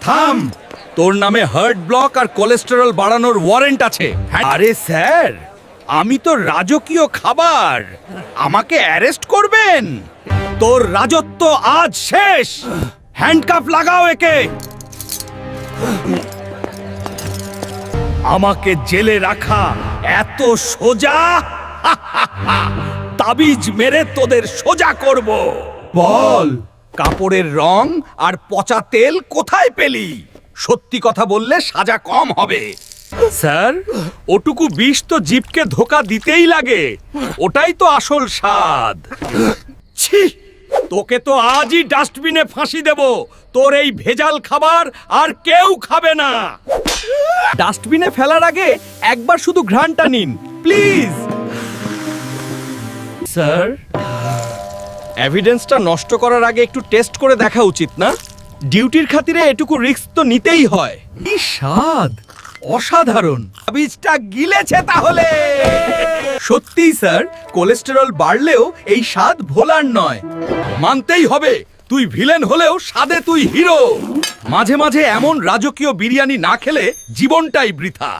থাম, তোর নামে হার্ট ব্লক আর কোলেস্টেরল বাড়ানোর ওয়ারেন্ট আছে। আরে স্যার, আমি তো রাজকীয় খাবার, আমাকে অ্যারেস্ট করবেন? তোর রাজত্ব আজ শেষ। হ্যান্ডকাফ লাগাও একে। আমাকে জেলে রাখা এত সোজা? তাবিজ মেরে তোদের সোজা করব। বল, কাপড়ের রং আর পচা তেল কোথায় পেলি? সত্যি কথা বললে সাজা কম হবে। স্যার, ওটুকু বিষ তো জিভকে ধোকা দিতেই লাগে, ওটাই তো আসল স্বাদ। ছি, তোকে তো আজই ডাস্টবিনে ফাঁসি দেব। তোর এই ভেজাল খাবার আর কেউ খাবে না। ডাস্টবিনে ফেলার আগে একবার শুধু ঘ্রাণটা নিন প্লিজ। স্যার, এভিডেন্সটা নষ্ট করার আগে একটু টেস্ট করে দেখা উচিত না? ডিউটির খাতিরে এটুকু রিস্ক তো নিতেই হয়। কি স্বাদ, অসাধারণ। তাবিজটা গিলেছে তাহলে। সত্যিই স্যার, কোলেস্টেরল বাড়লেও এই স্বাদ ভোলার নয়। মানতেই হবে, তুই ভিলেন হলেও স্বাদে তুই হিরো। মাঝে মাঝে এমন রাজকীয় বিরিয়ানি না খেলে জীবনটাই বৃথা।